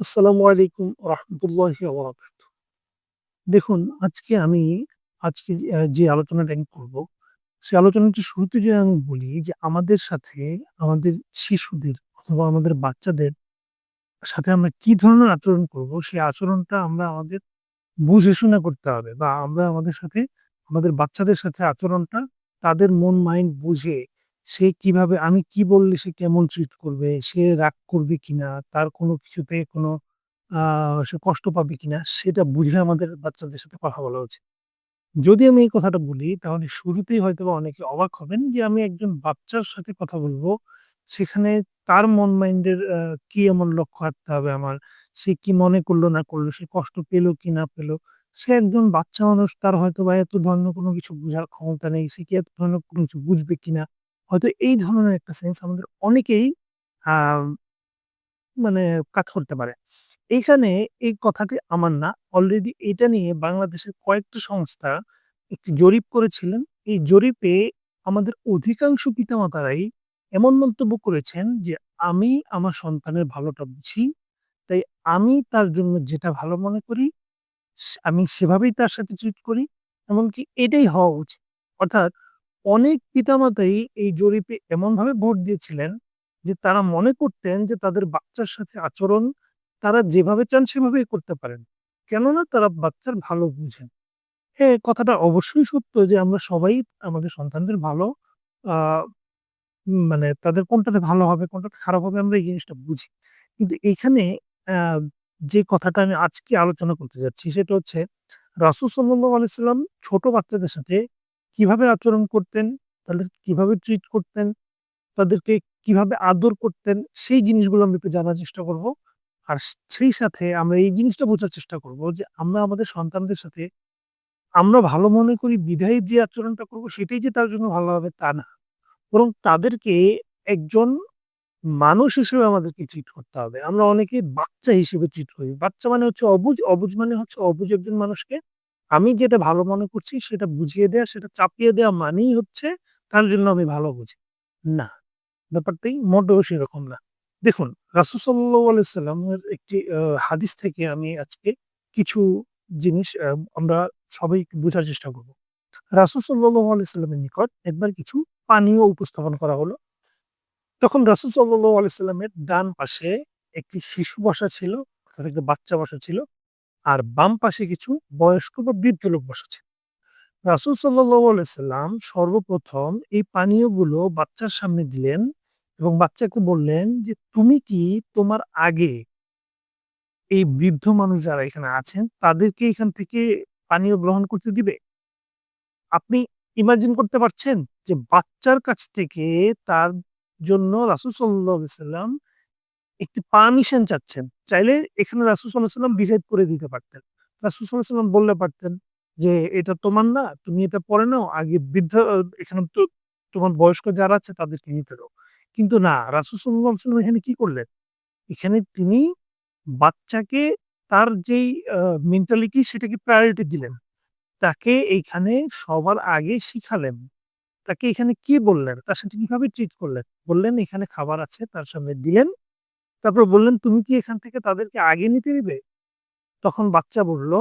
আসসালামু আলাইকুম রহমতুল্লাহি ওয়া বারাকাতুহু। দেখুন আজকে যে আলোচনাটা আমি করব, সে আলোচনাটি শুরুতে যদি আমি বলি যে আমাদের সাথে আমাদের শিশুদের অথবা আমাদের বাচ্চাদের সাথে আমরা কি ধরনের আচরণ করব, সেই আচরণটা আমরা আমাদের বুঝে শুনে করতে হবে বা আমরা আমাদের বাচ্চাদের সাথে আচরণটা তাদের মন মাইন্ড বুঝে সে কিভাবে আমি কি বললে সে কেমন ট্রিট করবে, সে রাগ করবে কিনা, তার কোনো কিছুতে কোনো আ সে কষ্ট পাবে কিনা সেটা বুঝে আমাদের বাচ্চাদের সাথে কথা বলা উচিত। যদি আমি এই কথাটা বলি তাহলে শুরুতেই হয়তোবা অনেকে অবাক হবেন যে আমি একজন বাচ্চার সাথে কথা বলবো। সেখানে তার মন মাইন্ডের কি এমন লক্ষ্য রাখতে হবে আমার? সে কি মনে করলো না করলো, সে কষ্ট পেলো কি না পেলো? সে একজন বাচ্চা মানুষ, তার হয়তোবা এত ধরনের কোনো কিছু বুঝার ক্ষমতা নেই। সে কি এত ধরনের কোনো কিছু বুঝবে কিনা? হয়তো এই ধরনের একটা সেন্স আমাদের অনেকেই আ মানে কাজ করতে পারে। এইখানে এই কথাটি আমার না। অলরেডি এটা নিয়ে বাংলাদেশের কয়েকটা সংস্থা একটি জরিপ করেছিলেন। এই জরিপে আমাদের অধিকাংশ পিতামাতারাই এমন মন্তব্য করেছেন যে, "আমি আমার সন্তানের ভালোটা বুঝি। তাই আমি তার জন্য যেটা ভালো মনে করি আমি সেভাবেই তার সাথে ট্রিট করি। এমনকি এটাই হওয়া উচিত।" অর্থাৎ অনেক পিতামাতাই এই জরিপে এমনভাবে ভোট দিয়েছিলেন যে তারা মনে করতেন যে তাদের বাচ্চার সাথে আচরণ তারা যেভাবে চান সেভাবেই করতে পারেন। কেননা তারা বাচ্চার ভালো বুঝেন। হ্যাঁ, কথাটা অবশ্যই সত্য যে আমরা সবাই আমাদের সন্তানদের ভালো আ মানে তাদের কোনটাতে ভালো হবে, কোনটাতে খারাপ হবে আমরা এই জিনিসটা বুঝি। কিন্তু এইখানে আ যে কথাটা আমি আজকে আলোচনা করতে যাচ্ছি সেটা হচ্ছে রাসূল সাল্লাল্লাহু আলাইহি সাল্লাম ছোট বাচ্চাদের সাথে কিভাবে আচরণ করতেন, তাদের কিভাবে ট্রিট করতেন, তাদেরকে কিভাবে আদর করতেন সেই জিনিসগুলো আমি একটু জানার চেষ্টা করব। আর সেই সাথে আমরা এই জিনিসটা বোঝার চেষ্টা করব যে আমরা আমাদের সন্তানদের সাথে আমরা ভালো মনে করি বিধায় যে আচরণটা করব সেটাই যে তার জন্য ভালো হবে তা না। বরং তাদেরকে একজন মানুষ হিসেবে আমাদেরকে ট্রিট করতে হবে। আমরা অনেকে বাচ্চা হিসেবে ট্রিট করি। বাচ্চা মানে হচ্ছে অবুঝ, অবুঝ মানে হচ্ছে অবুঝ একজন মানুষকে আমি যেটা ভালো মনে করছি সেটা বুঝিয়ে দেয়া, সেটা চাপিয়ে দেয়া মানেই হচ্ছে তার জন্য আমি ভালো বুঝি। না, ব্যাপারটাই মোটেও সেরকম না। দেখুন রাসূল সাল্লাল্লাহু আলাইহি সাল্লামের একটি হাদিস থেকে আমি আজকে কিছু জিনিস আমরা সবাই একটু বোঝার চেষ্টা করব। রাসূল সাল্লাল্লাহু আলাইহি সাল্লামের নিকট একবার কিছু পানীয় উপস্থাপন করা হলো। তখন রাসূল সাল্লাল্লাহু আলাইহি সাল্লামের ডান পাশে একটি শিশু বসা ছিল, অর্থাৎ একটা বাচ্চা বসা ছিল। আর বাম পাশে কিছু বয়স্ক বা বৃদ্ধ লোক বসা ছিল। রাসূল সাল্লাল্লাহু আলাইহি সাল্লাম সর্বপ্রথম এই পানীয়গুলো বাচ্চার সামনে দিলেন এবং বাচ্চাকে বললেন যে, "তুমি কি তোমার আগে এই বৃদ্ধ মানুষ যারা এখানে আছেন তাদেরকে এখান থেকে পানীয় গ্রহণ করতে দিবে?" আপনি ইমাজিন করতে পারছেন যে বাচ্চার কাছ থেকে তার জন্য রাসূল সাল্লাল্লাহু আলাইহি সাল্লাম একটি পারমিশন চাচ্ছেন। চাইলে এখানে রাসূল সাল্লাল্লাহু আলাইহি সাল্লাম ডিসাইড করে দিতে পারতেন। রাসূল সাল্লাল্লাহু আলাইহি সাল্লাম বললে পারতেন যে, "এটা তোমার না, তুমি এটা পরে নাও। আগে বৃদ্ধ এখানে তো তোমার বয়স্ক যারা আছে তাদেরকে নিতে দাও।" কিন্তু না, রাসূল সাল্লাল্লাহু আলাইহি সাল্লাম এখানে কি করলেন? এখানে তিনি বাচ্চাকে তার যেই মেন্টালিটি সেটাকে প্রায়োরিটি দিলেন। তাকে এইখানে সবার আগে শিখালেন। তাকে এখানে কি বললেন? তার সাথে কিভাবে ট্রিট করলেন? বললেন, "এখানে খাবার আছে।" তার সামনে দিলেন। তারপর বললেন, "তুমি কি এখান থেকে তাদেরকে আগে নিতে দিবে?" তখন বাচ্চা বলল,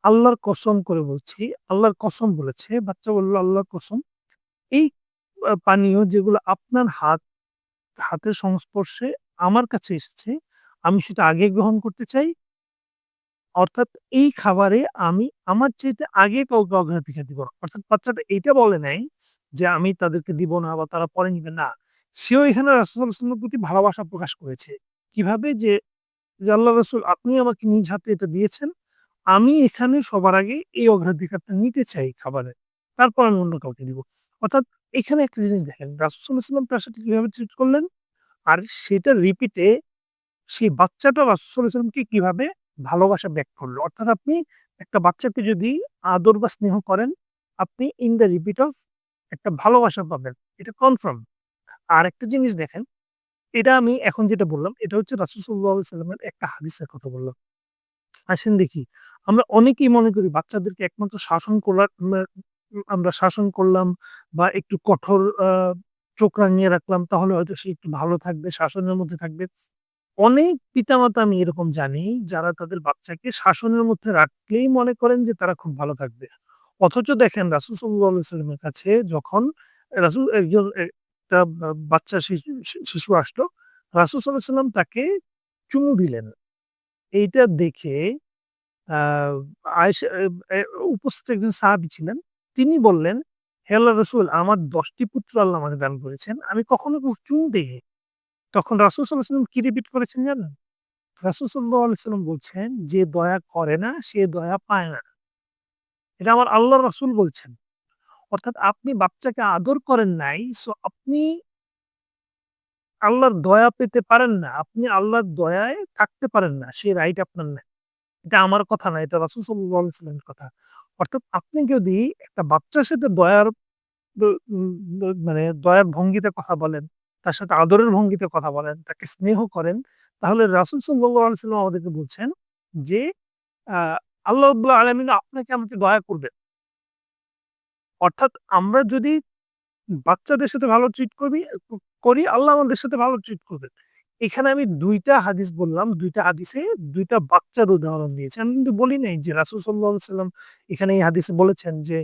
"আল্লাহর কসম করে বলছি।" আল্লাহর কসম বলেছে। বাচ্চা বলল, "আল্লাহর কসম। এই পানীয় যেগুলো আপনার হাতের সংস্পর্শে আমার কাছে এসেছে, আমি সেটা আগে গ্রহণ করতে চাই। অর্থাৎ এই খাবারে আমি আমার চাইতে আগে কাউকে অগ্রাধিকার দিব না।" অর্থাৎ বাচ্চাটা এইটা বলে নাই যে, "আমি তাদেরকে দিব না বা তারা পরে নিবে।" না। সেও এখানে রাসূল সাল্লাল্লাহু আলাইহি ওয়াসাল্লামের প্রতি ভালোবাসা প্রকাশ করেছে। কিভাবে? যে আল্লাহ রাসূল আপনি আমাকে নিজ হাতে এটা দিয়েছেন। আমি এখানে সবার আগে এই অগ্রাধিকারটা নিতে চাই খাবারের। তারপর আমি অন্য কাউকে দিব। অর্থাৎ এখানে একটা জিনিস দেখেন রাসূল সাল্লাল্লাহু আলাইহি ওয়াসাল্লাম তার সাথে কিভাবে ট্রিট করলেন? আর সেটা রিপিটে সেই বাচ্চাটা রাসূল সাল্লাল্লাহু আলাইহি ওয়াসাল্লামকে কিভাবে ভালোবাসা ব্যাক করলো। অর্থাৎ আপনি একটা বাচ্চাকে যদি আদর বা স্নেহ করেন, আপনি ইন দ্যা রিপিট অফ একটা ভালোবাসা পাবেন। এটা কনফার্ম। আরেকটা জিনিস দেখেন, এটা আমি এখন যেটা বললাম, এটা হচ্ছে রাসূল সাল্লাল্লাহু আলাইহি ওয়াসাল্লামের একটা হাদিসের কথা বললাম। আসেন দেখি, আমরা অনেকেই মনে করি বাচ্চাদেরকে একমাত্র শাসন করার আমরা শাসন করলাম বা একটু কঠোর চোখ রাঙিয়ে রাখলাম তাহলে হয়তো সে একটু ভালো থাকবে, শাসনের মধ্যে থাকবে। অনেক পিতামাতা আমি এরকম জানি যারা তাদের বাচ্চাকে শাসনের মধ্যে রাখলেই মনে করেন যে তারা খুব ভালো থাকবে। অথচ দেখেন রাসূল সাল্লাল্লাহু আলাইহি ওয়াসাল্লামের কাছে যখন রাসূল একজন একটা বাচ্চা শিশু আসলো, রাসূল সাল্লাল্লাহু আলাইহি ওয়াসাল্লাম তাকে চুমু দিলেন। এইটা দেখে আ আয়েশা এ এ উপস্থিত একজন সাহাবী ছিলেন। তিনি বললেন, "হে আল্লাহর রাসূল, আমার ১০ টি পুত্র আল্লাহ আমাকে দান করেছেন। আমি কখনো চুমু দেইনি।" তখন রাসূল সাল্লাল্লাহু আলাইহি ওয়াসাল্লাম কি রিপিট করেছেন জানেন? রাসূল সাল্লাল্লাহু আলাইহি ওয়াসাল্লাম বলছেন, "যে দয়া করে না সে দয়া পায় না।" এটা আমার আল্লাহর রাসূল বলছেন। অর্থাৎ আপনি বাচ্চাকে আদর করেন নাই, সো আপনি আল্লাহর দয়া পেতে পারেন না। আপনি আল্লাহর দয়ায় থাকতে পারেন না। সেই রাইট আপনার নাই। এটা আমার কথা না, এটা রাসূল সাল্লাল্লাহু আলাইহি ওয়াসাল্লামের কথা। অর্থাৎ আপনি যদি একটা বাচ্চার সাথে দয়ার ব উম ব মানে দয়ার ভঙ্গিতে কথা বলেন, তার সাথে আদরের ভঙ্গিতে কথা বলেন, তাকে স্নেহ করেন, তাহলে রাসূল সাল্লাল্লাহু আলাইহি ওয়াসাল্লাম আমাদেরকে বলছেন যে আ আল্লাহ রাব্বুল আলামিন আপনাকে আমাকে দয়া করবেন। অর্থাৎ আমরা যদি বাচ্চাদের সাথে ভালো ট্রিট করি, আল্লাহ আমাদের সাথে ভালো ট্রিট করবেন। এখানে আমি ২ টা হাদিস বললাম। ২ টা হাদিসে ২ টা বাচ্চার উদাহরণ দিয়েছি। আমি কিন্তু বলি নাই যে রাসূল সাল্লাল্লাহু আলাইহি ওয়াসাল্লাম এখানে এই হাদিসে বলেছেন যে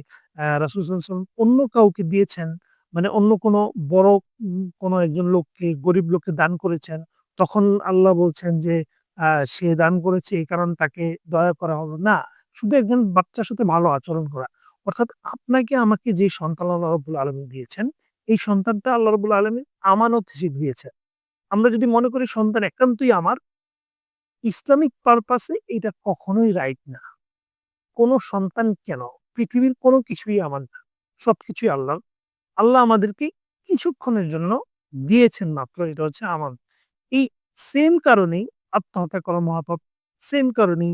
রাসূল সাল্লাল্লাহু আলাইহি ওয়াসাল্লাম অন্য কাউকে দিয়েছেন। মানে অন্য কোনো বড় কোনো একজন লোককে, গরিব লোককে দান করেছেন। তখন আল্লাহ বলছেন যে আ সে দান করেছে এই কারণে তাকে দয়া করা হলো না। শুধু একজন বাচ্চার সাথে ভালো আচরণ করা। অর্থাৎ আপনাকে আমাকে যে সন্তান আল্লাহ রাব্বুল আলামিন দিয়েছেন, এই সন্তানটা আল্লাহ রাব্বুল আলামিন আমানত হিসেবে দিয়েছেন। আমরা যদি মনে করি সন্তান একান্তই আমার, ইসলামিক পারপাস এ এটা কখনোই রাইট না। কোন সন্তান কেন? পৃথিবীর কোন কিছুই আমার না। সবকিছুই আল্লাহর। আল্লাহ আমাদেরকে কিছুক্ষণের জন্য দিয়েছেন মাত্র, এটা হচ্ছে আমানত। এই সেম কারণেই আত্মহত্যা করা মহাপাপ। সেম কারণেই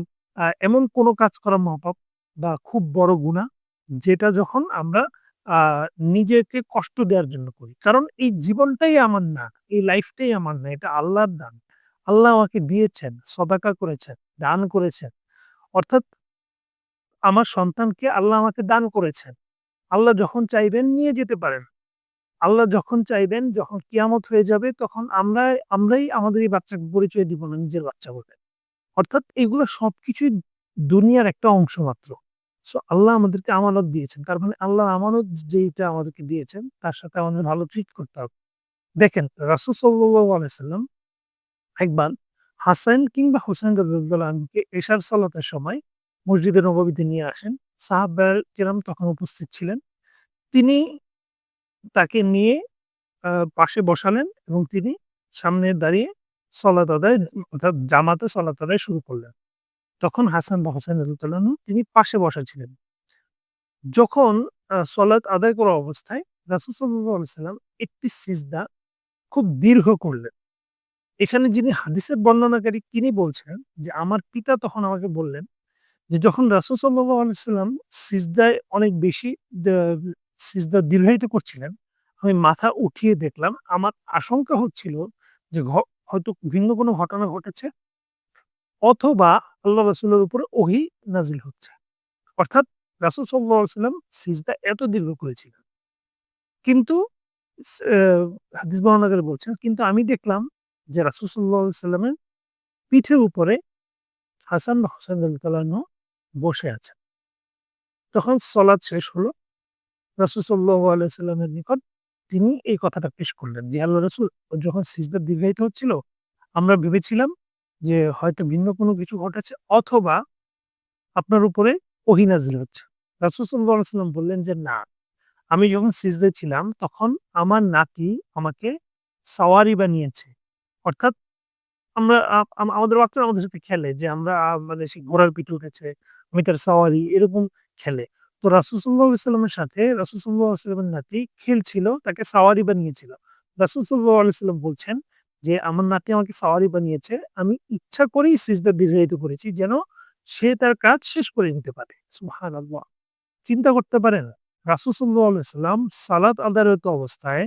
এমন কোন কাজ করা মহাপাপ বা খুব বড় গুনাহ যেটা যখন আমরা আ নিজেকে কষ্ট দেওয়ার জন্য করি। কারণ এই জীবনটাই আমার না, এই লাইফটাই আমার না। এটা আল্লাহর দান। আল্লাহ আমাকে দিয়েছেন, সদাকা করেছেন, দান করেছেন। অর্থাৎ আমার সন্তানকে আল্লাহ আমাকে দান করেছেন। আল্লাহ যখন চাইবেন নিয়ে যেতে পারেন। আল্লাহ যখন চাইবেন, যখন কিয়ামত হয়ে যাবে তখন আমরাই আমাদের এই বাচ্চাকে পরিচয় দিব না নিজের বাচ্চা বলে। অর্থাৎ এগুলো সবকিছুই দুনিয়ার একটা অংশ মাত্র। সো আল্লাহ আমাদেরকে আমানত দিয়েছেন। তার মানে আল্লাহর আমানত যেইটা আমাদেরকে দিয়েছেন তার সাথে আমাদের ভালো ট্রিট করতে হবে। দেখেন রাসূল সাল্লাল্লাহু আলাইহি সাল্লাম একবার হাসান কিংবা হোসেন রাদিয়াল্লাহু আনহুকে এশার সালাতের সময় মসজিদে নববীতে নিয়ে আসেন। সাহাবায়ে কেরাম তখন উপস্থিত ছিলেন। তিনি তাকে নিয়ে আ পাশে বসালেন এবং তিনি সামনে দাঁড়িয়ে সলাত আদায় অর্থাৎ জামাতে সলাত আদায় শুরু করলেন। তখন হাসান বা হোসেন রাদিয়াল্লাহু আনহু তিনি পাশে বসা ছিলেন। যখন সলাত আদায় করা অবস্থায় রাসূল সাল্লাল্লাহু আলাইহি সাল্লাম একটি সিজদা খুব দীর্ঘ করলেন। এখানে যিনি হাদিসের বর্ণনাকারী তিনি বলছেন যে, "আমার পিতা তখন আমাকে বললেন" যে যখন রাসূল সাল্লাল্লাহু আলাইহি সাল্লাম সিজদায় অনেক বেশি দা সিজদা দীর্ঘায়িত করছিলেন, আমি মাথা উঠিয়ে দেখলাম। আমার আশঙ্কা হচ্ছিল যে হয়তো ভিন্ন কোনো ঘটনা ঘটেছে অথবা আল্লাহ রাসূলের উপরে ওহী নাজিল হচ্ছে। অর্থাৎ রাসূল সাল্লাল্লাহু আলাইহি সাল্লাম সিজদা এত দীর্ঘ করেছিলেন। কিন্তু হাদিস বর্ণনাকারী বলছেন, কিন্তু আমি দেখলাম যে রাসূল সাল্লাল্লাহু আলাইহি সাল্লামের পিঠের উপরে হাসান বা হোসেন রাদিয়াল্লাহু আনহু বসে আছেন। তখন সলাৎ শেষ হলো। রাসূল সাল্লাল্লাহু আলাইহি সাল্লামের নিকট তিনি এই কথাটা পেশ করলেন যে, "আল্লাহর রাসূল, যখন সিজদা দীর্ঘায়িত হচ্ছিল, আমরা ভেবেছিলাম যে হয়তো ভিন্ন কোনো কিছু ঘটেছে অথবা আপনার উপরে ওহী নাযিল হচ্ছে।" রাসূল সাল্লাল্লাহু আলাইহি সাল্লাম বললেন যে, "না, আমি যখন সিজদায় ছিলাম তখন আমার নাতি আমাকে সাওয়ারি বানিয়েছে।" অর্থাৎ আমরা আমাদের বাচ্চারা আমাদের সাথে খেলে যে আমরা মানে সে ঘোড়ার পিঠে উঠেছে, আমি তার সাওয়ারি এরকম খেলে। তো রাসূল সাল্লাল্লাহু আলাইহি সাল্লামের সাথে রাসূল সাল্লাল্লাহু আলাইহি সাল্লামের নাতি খেলছিল, তাকে সাওয়ারি বানিয়েছিল। রাসূল সাল্লাল্লাহু আলাইহি সাল্লাম বলছেন যে, "আমার নাতি আমাকে সাওয়ারি বানিয়েছে। আমি ইচ্ছা করেই সিজদা দীর্ঘায়িত করেছি যেন সে তার কাজ শেষ করে নিতে পারে।" সুবহানাল্লাহ! চিন্তা করতে পারেন? রাসূল সাল্লাল্লাহু আলাইহি সাল্লাম সালাত আদায়রত অবস্থায়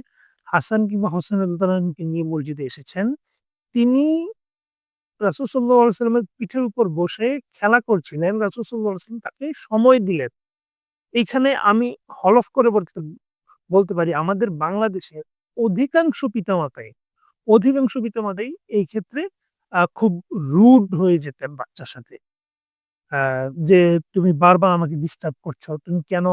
হাসান কিংবা হোসেন রাদিয়াল্লাহু আনহুকে নিয়ে মসজিদে এসেছেন। তিনি রাসূল সাল্লাল্লাহু আলাইহি সাল্লামের পিঠের উপর বসে খেলা করছিলেন। রাসূল সাল্লাল্লাহু আলাইহি সাল্লাম তাকে সময় দিলেন। এইখানে আমি হলফ করে বলতে পারি আমাদের বাংলাদেশের অধিকাংশ পিতামাতাই অধিকাংশ পিতামাতাই এই ক্ষেত্রে খুব রুড হয়ে যেতেন বাচ্চার সাথে। আ যে তুমি বারবার আমাকে ডিস্টার্ব করছো। তুমি কেন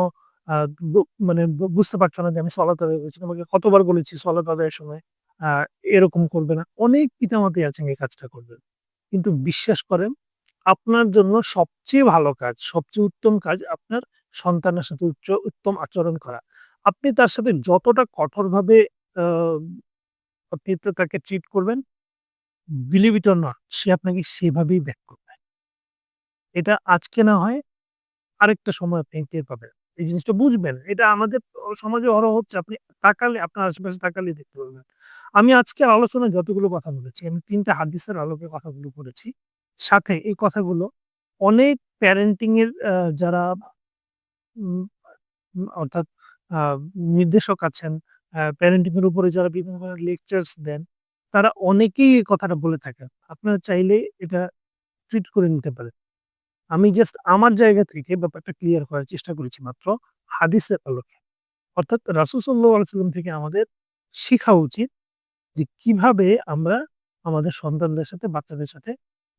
আ বু মানে বুঝতে পারছো না যে আমি সলাত আদায় করছি। তোমাকে কতবার বলেছি সলাত আদায়ের সময় আ এরকম করবে না। অনেক পিতামাতাই আছেন এই কাজটা করবেন। কিন্তু বিশ্বাস করেন আপনার জন্য সবচেয়ে ভালো কাজ, সবচেয়ে উত্তম কাজ আপনার সন্তানের সাথে উত্তম আচরণ করা। আপনি তার সাথে যতটা কঠোরভাবে আ আপনি তো তাকে ট্রিট করবেন, বিলিভ ইট অর নট সে আপনাকে সেভাবেই ব্যাক করবে। এটা আজকে না হয় আরেকটা সময় আপনি টের পাবেন। এই জিনিসটা বুঝবেন। এটা আমাদের সমাজে অহরহ হচ্ছে। আপনি তাকালে আপনার আশেপাশে তাকালেই দেখতে পারবেন। আমি আজকের আলোচনায় যতগুলো কথা বলেছি, আমি ৩ টা হাদিসের আলোকে কথাগুলো বলেছি। সাথে এই কথাগুলো অনেক প্যারেন্টিং এর যারা উম অর্থাৎ আ নির্দেশক আছেন, প্যারেন্টিং এর উপরে যারা বিভিন্ন ধরনের লেকচারস দেন, তারা অনেকেই এই কথাটা বলে থাকেন। আপনারা চাইলে এটা ট্রিট করে নিতে পারেন। আমি জাস্ট আমার জায়গা থেকে ব্যাপারটা ক্লিয়ার করার চেষ্টা করেছি মাত্র হাদিসের আলোকে। অর্থাৎ রাসূল সাল্লাল্লাহু আলাইহি ওয়াসাল্লাম থেকে আমাদের শিখা উচিত যে কিভাবে আমরা আমাদের সন্তানদের সাথে, বাচ্চাদের সাথে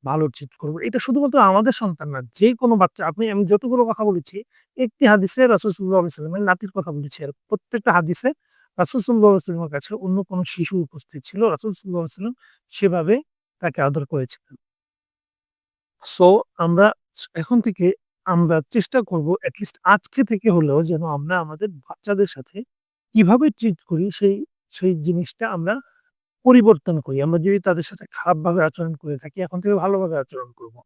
ভালো ট্রিট করব। এটা শুধুমাত্র আমাদের সন্তান না, যেকোনো বাচ্চা আমি যতগুলো কথা বলেছি, একটি হাদিসে রাসূল সাল্লাল্লাহু আলাইহি ওয়াসাল্লামের নাতির কথা বলেছি। আর প্রত্যেকটা হাদিসে রাসূল সাল্লাল্লাহু আলাইহি ওয়াসাল্লামের কাছে অন্য কোনো শিশু উপস্থিত ছিল। রাসূল সাল্লাল্লাহু আলাইহি ওয়াসাল্লাম সেভাবে তাকে আদর করেছিলেন। সো আমরা এখন থেকে আমরা চেষ্টা করব এট লিস্ট আজকে থেকে হলেও যেন আমরা আমাদের বাচ্চাদের সাথে কিভাবে ট্রিট করি সেই জিনিসটা আমরা পরিবর্তন করি। আমরা যদি তাদের সাথে খারাপভাবে আচরণ করে থাকি এখন থেকে ভালোভাবে আচরণ করব।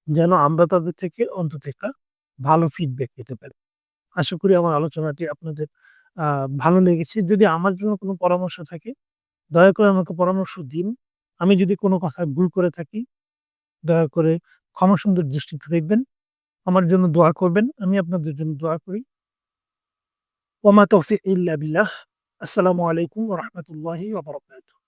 যেন আমরা তাদের থেকে অন্তত একটা ভালো ফিডব্যাক পেতে পারি। আশা করি আমার আলোচনাটি আপনাদের আ ভালো লেগেছে। যদি আমার জন্য কোনো পরামর্শ থাকে দয়া করে আমাকে পরামর্শ দিন। আমি যদি কোনো কথায় ভুল করে থাকি দয়া করে ক্ষমা সুন্দর দৃষ্টিতে দেখবেন। আমার জন্য দোয়া করবেন। আমি আপনাদের জন্য দোয়া করি। ওয়া মা তৌফিক ইল্লা বিল্লাহ। আসসালামু আলাইকুম ওয়া রাহমাতুল্লাহি ওয়া বারাকাতুহু।